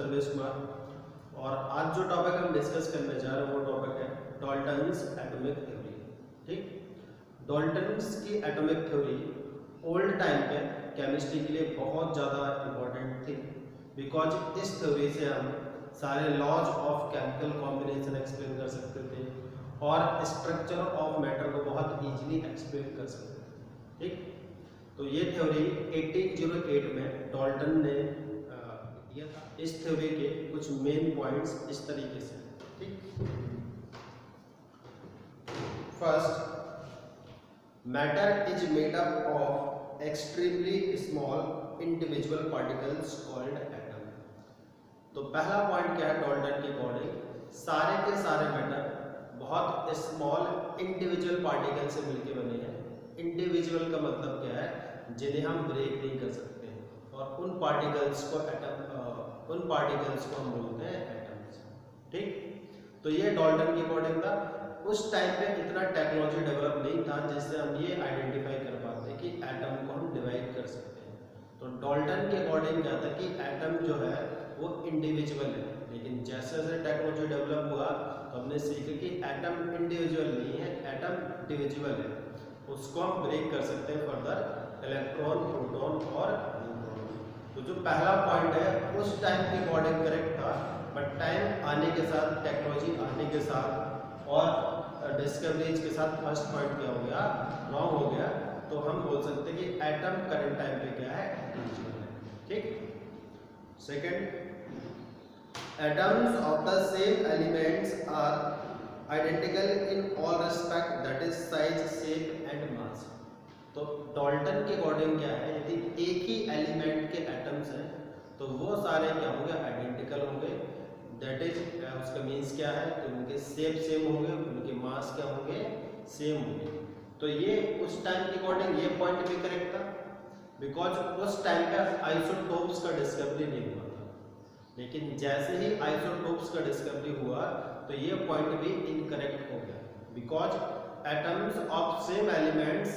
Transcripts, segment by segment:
सर्वेश कुमार। और आज जो टॉपिक हम डिस्कस करने जा रहे हैं वो टॉपिक है डाल्टन्स एटॉमिक थ्योरी। ठीक, डाल्टन्स की एटॉमिक थ्योरी ओल्ड टाइम पे केमिस्ट्री के लिए बहुत ज़्यादा इम्पोर्टेंट थी, बिकॉज इस थ्योरी से हम सारे laws of chemical combination explain कर सकते थे और स्ट्रक्चर ऑफ मैटर को बहुत इजीली एक्सप्लेन कर सकते थे। ठीक, तो ये थ्योरी 1808 में डाल्टन ने दिया था। इस थ्योरी के कुछ मेन पॉइंट्स इस तरीके से। ठीक, first, matter is made up of extremely small individual particles called atom. तो पहला पॉइंट क्या है डाल्टन के अकॉर्डिंग, सारे के सारे मैटर बहुत स्मॉल इंडिविजुअल पार्टिकल से मिलकर बने हैं। इंडिविजुअल का मतलब क्या है, जिन्हें हम ब्रेक नहीं कर सकते हैं, और उन पार्टिकल्स को हम बोलते हैं एटम्स। ठीक, तो ये डाल्टन के अकॉर्डिंग था। उस टाइम पे इतना टेक्नोलॉजी डेवलप नहीं था जिससे हम ये आइडेंटिफाई कर पाते कि एटम को हम डिवाइड कर सकते हैं। तो डाल्टन के अकॉर्डिंग क्या था कि एटम जो है वो इंडिविजुअल है, लेकिन जैसे जैसे टेक्नोलॉजी डेवलप हुआ तो हमने सीखा कि एटम इंडिविजुअल नहीं है, एटम डिविजिबल है। उसको हम ब्रेक कर सकते हैं फर्दर, इलेक्ट्रॉन, प्रोटॉन और न्यूट्रॉन। तो जो पहला पॉइंट है उस टाइम के अकॉर्डिंग करेक्ट था, बट टाइम आने के साथ, टेक्नोलॉजी आने के साथ और डिस्कवरीज के साथ फर्स्ट पॉइंट क्या हो गया, रॉन्ग हो गया। तो हम बोल सकते हैं कि एटम करंट टाइम पे क्या है, इंडिविजुअल है। ठीक, second, atoms of the same elements are identical in all respect, that is size, shape and mass। तो डाल्टन के अकॉर्डिंग क्या है, यदि एक ही एलिमेंट के एटम्स हैं तो वो सारे क्या होंगे, आइडेंटिकल होंगे। दैट इज उसका मीन्स क्या है कि उनके शेप सेम होंगे, उनके मास क्या होंगे, सेम होंगे। तो ये उस टाइम के अकॉर्डिंग ये पॉइंट भी करेक्ट था, बिकॉज उस टाइम पर आइसोटोप्स का डिस्कवरी नहीं हुआ था। लेकिन जैसे ही आइसोटोप्स का डिस्कवरी हुआ तो ये पॉइंट भी इनकरेक्ट हो गया, because atoms of same elements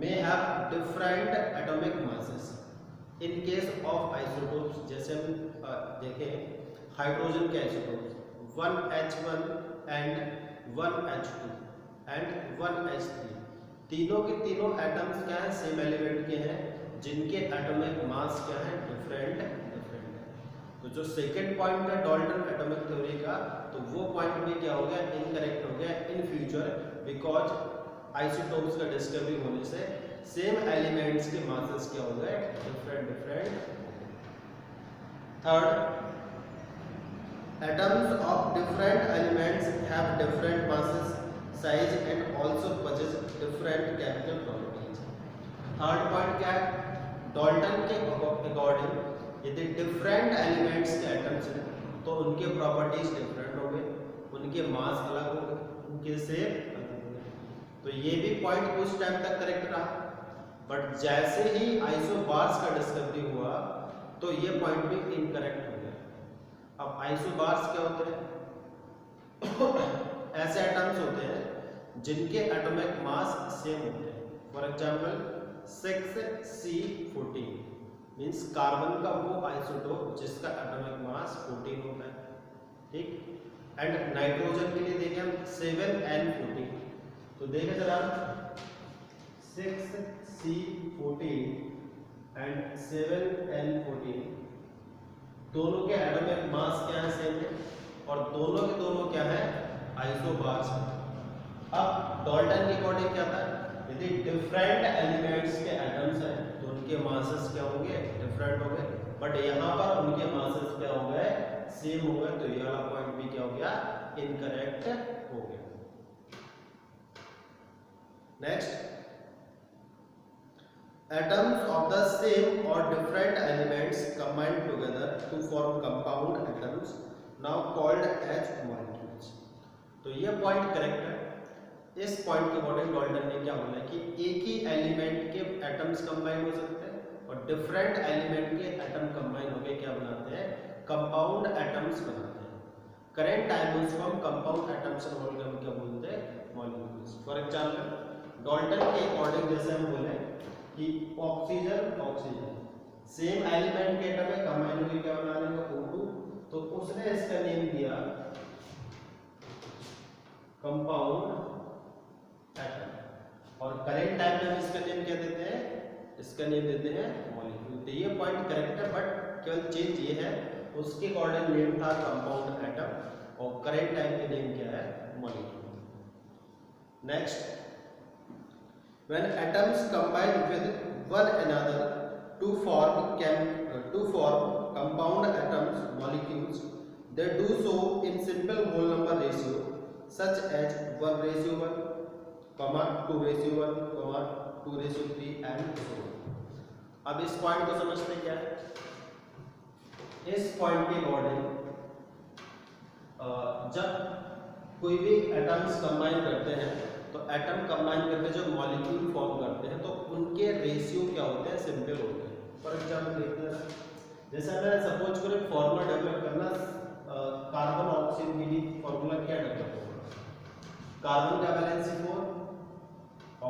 may have different atomic masses in case of isotopes। जैसे हम देखें हाइड्रोजन के isotopes 1H1 and 1H2 and 1H3, तीनों के तीनों एटम्स क्या है, सेम एलिमेंट के हैं, जिनके एटॉमिक मास क्या है, डिफरेंट है। तो जो सेकंड पॉइंट है डाल्टन एटॉमिक थ्योरी का, तो वो पॉइंट भी क्या हो गया, इनकरेक्ट हो गया इन फ्यूचर, बिकॉज आइसोटोप्स का डिस्कवरी होने से सेम एलिमेंट्स के मासेस क्या हो गए, different. Third, atoms of different elements have different masses, size and also possess different chemical properties. Third point क्या है, डाल्टन के अकॉर्डिंग यदि डिफरेंट एलिमेंट्स के एटम्स हैं तो उनके प्रॉपर्टीज डिफरेंट होंगे, उनके मास अलग होंगे, उनके शेप। तो ये भी पॉइंट उस टाइम तक करेक्ट रहा, बट जैसे ही आइसोबार्स का डिस्कवरी हुआ तो ये पॉइंट भी इनकरेक्ट हो गया। अब आइसोबार्स क्या होते हैं ऐसे एटम्स होते हैं जिनके एटॉमिक मास सेम होते हैं। For example 6C14 means carbon का वो आइसोटोप जिसका एटॉमिक मास 14 होता है। ठीक, एंड नाइट्रोजन के लिए देखें हम 7N14। तो देखें जरा 6C14 एंड 7N14, दोनों के एटॉमिक मास क्या है, सेम है, और दोनों के दोनों क्या है, आइसोबार्स। अब डाल्टन के अकॉर्डिंग क्या था, यदि डिफरेंट एलिमेंट्स के एटम्स हैं तो उनके मासेस क्या होंगे, डिफरेंट होंगे, बट यहाँ पर उनके मासेस क्या हो गए, सेम हो गए। तो ये वाला पॉइंट भी क्या हो गया, इनकरेक्ट हो गया। Next, atoms of the same or different elements combine together to form compound atoms now called as molecules। तो ये पॉइंट करेक्ट है। इस पॉइंट के अकॉर्डिंग डाल्टन ने क्या बोला कि एक ही एलिमेंट के एटम्स कंबाइन हो सकते हैं और डिफरेंट एलिमेंट के एटम कंबाइन होकर क्या बनाते हैं, कंपाउंड एटम्स बनाते हैं। करेंट टाइम में उसको हम कंपाउंड एटम्स हम क्या बोलते हैं, मॉलिक्यूल्स। फॉर एग्जांपल डाल्टन के अकॉर्डिंग जैसे हम बोले कि ऑक्सीजन सेम एलिमेंट के एटम में कंबाइन होकर क्या बना लेंगे, O2 उसने इसका नेम दिया कंपाउंड एटम, और करेंट टाइम में हम इसका नेम क्या देते हैं, इसका नेम देते हैं मॉलिक्यूल। तो ये पॉइंट करेक्ट है, बट केवल चेंज ये है उसके अकॉर्डिंग नेम था कंपाउंड एटम और करेंट टाइम के नेम क्या है molecule. Next, when atoms combine with one another to form compound atoms molecules, they do so in simple whole number ratio such as 1:1, 2:1, 2:3 and so on। अब इस point को समझते क्या है। इस पॉइंट के अकॉर्डिंग जब कोई भी एटम्स कंबाइन करते हैं तो एटम कंबाइन करके जो मॉलिक्यूल फॉर्म करते हैं तो उनके रेशियो क्या होते हैं, सिंपल होते हैं। फॉर एग्जाम्पल देखते हैं, जैसे मैं सपोज करो फॉर्मूला डेवलप करना, कार्बन ऑक्सीजन के लिए फॉर्मूला क्या डेवलप होगा, कार्बन का वैलेंसी 4,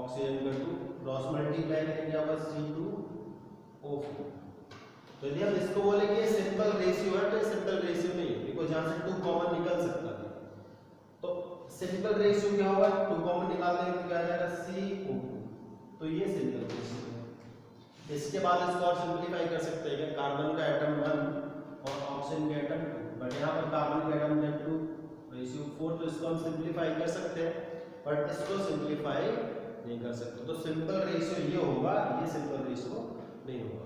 ऑक्सीजन का 2, क्रॉस मल्टीप्लाई करेंगे आपका C2O4। तो यदि हम इसको बोले कि सिंपल रेशियो है तो सिंपल रेशियो नहीं है, बिकॉज यहाँ से 2 कॉमन निकल सकता है। तो सिंपल रेशियो क्या होगा, 2 कॉमन निकालने में क्या आ जाएगा CO2, तो ये सिंपल रेशियो है। इसके बाद इसको और सिंपलीफाई कर सकते हैं, कार्बन का एटम 1 और ऑक्सीजन का एटम 2, बट यहाँ पर कार्बन का एटम 2 रेशियो 4, तो इसको हम सिंपलीफाई कर सकते हैं, बट इसको सिंपलीफाई नहीं कर सकते। तो सिंपल रेशियो ये होगा, ये सिंपल रेशियो नहीं होगा।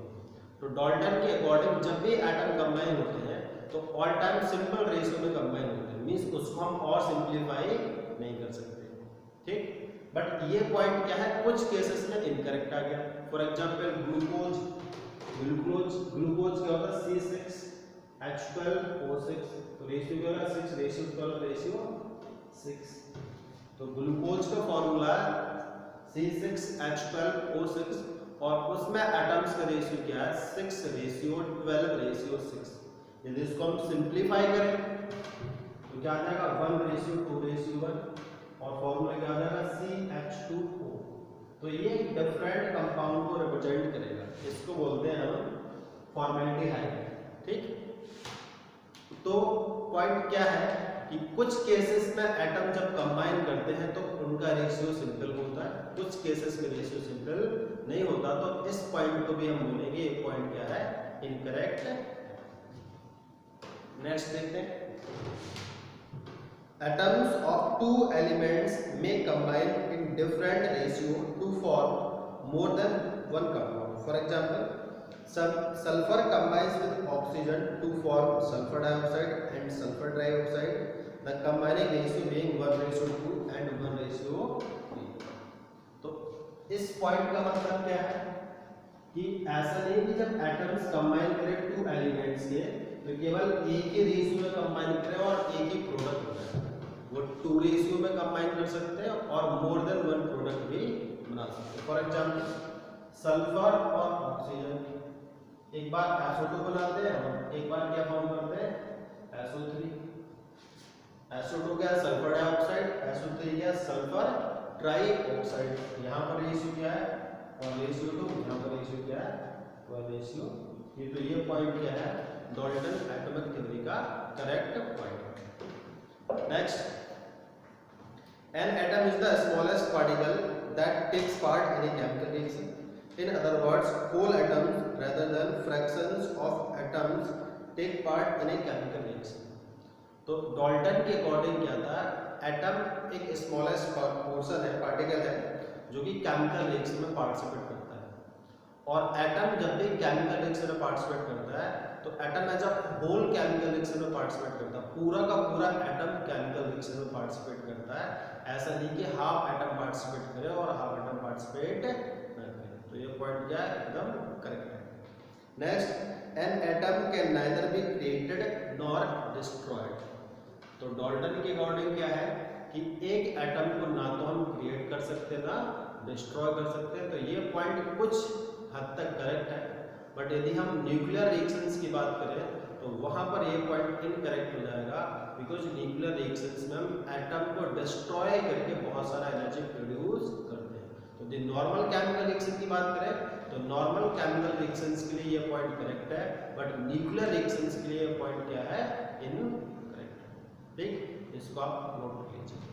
तो डाल्टन के अकॉर्डिंग जब भी एटम कंबाइन होते हैं तो ऑल टाइम सिंपल रेशियो में कंबाइन होते हैं, मींस उसको हम और सिंपलीफाई नहीं कर सकते, ठीक। बट ये पॉइंट क्या है, कुछ केसेस में इनकरेक्ट आ गया। फॉर एग्जांपल ग्लूकोज क्या होता है C6H12O6, तो रेशियो क्या होगा 6:12:6। तो ग्लूकोज का फॉर्मूला C6H12O6 और उसमें एटम्स का रेशियो क्या है 6:12:6। यदि इसको हम सिंपलीफाई करें तो क्या आ जाएगा 1:2:1 और फॉर्मूला क्या आ जाएगा CH2O। तो ये डिफरेंट कंपाउंड को रिप्रेजेंट करेगा, इसको बोलते हैं हम फॉर्मेल्डिहाइड, ठीक। तो पॉइंट क्या है कि कुछ केसेस में एटम जब कंबाइन करते हैं तो उनका रेशियो सिंपल होता है, कुछ केसेस में रेशियो सिंपल नहीं होता। तो इस पॉइंट को भी हम बोलेंगे ये पॉइंट क्या है, इनकरेक्ट। नेक्स्ट देखते हैं, atoms of two elements may combine in different ratio to form more than one compound. For example, sulfur combines with oxygen to form sulfur dioxide and sulfur trioxide, the combining ratio being 1:2 and 1:3। तो इस point का मतलब क्या है कि ऐसा नहीं कि जब एटम्स कंबाइन करें 2 एलिमेंट्स के तो केवल एक ही रेशियो में कंबाइन करें और एक ही प्रोडक्ट हो जाए, वो 2 रेशियो में कंबाइन कर सकते हैं और मोर देन 1 प्रोडक्ट भी बना सकते हैं। फॉर एग्जांपल सल्फर और ऑक्सीजन एक बार SO2 बनाते हैं और एक बार क्या फॉर्म करते हैं SO3। SO2 क्या है सल्फर डाइऑक्साइड, SO3 क्या है सल्फर ट्राइऑक्साइड। यहाँ पर रेशियो क्या है 1:2, यहाँ पर रेशियो क्या है 1:3। तो ये पॉइंट क्या है डाल्टन एटॉमिक थ्योरी का correct point. Next, an atom is the smallest particle that takes part in a chemical reaction. In other words, whole atoms rather than fractions of atoms take part in a chemical reaction. तो Dalton के according क्या था, atom एक smallest portion है, particle है जो कि chemical reaction में पार्टिसिपेट करता है। और एटम जब भी केमिकल रिएक्शन में पार्टिसिपेट करता है तो atom as a whole chemical reaction में पार्टिसिपेट करता है, पूरा का पूरा एटम केमिकल रिएक्शन में पार्टिसिपेट करता है। ऐसा नहीं कि हाफ एटम पार्टिसिपेट करे और हाफ एटम पार्टिसिपेट न करे। तो ये पॉइंट क्या है, एकदम करेक्ट है। Next, an atom can neither be created nor destroyed. तो डाल्टन के अकॉर्डिंग क्या है कि एक एटम को ना तो हम क्रिएट कर सकते ना डिस्ट्रॉय कर सकते। तो ये पॉइंट कुछ हद तक करेक्ट है, बट यदि हम न्यूक्लियर रिएक्शंस की बात करें तो वहां पर ये पॉइंट इनकरेक्ट हो जाएगा, बिकॉज न्यूक्लियर रिएक्शंस में हम एटम को डिस्ट्रॉय करके बहुत सारा एनर्जी प्रोड्यूस करते हैं। तो यदि नॉर्मल केमिकल रिएक्शन की बात करें तो नॉर्मल केमिकल रिएक्शंस के लिए ये पॉइंट करेक्ट है, बट न्यूक्लियर रिएक्शंस के लिए ये पॉइंट क्या है, इनकरेक्ट। इसको आप नोट कर लीजिए।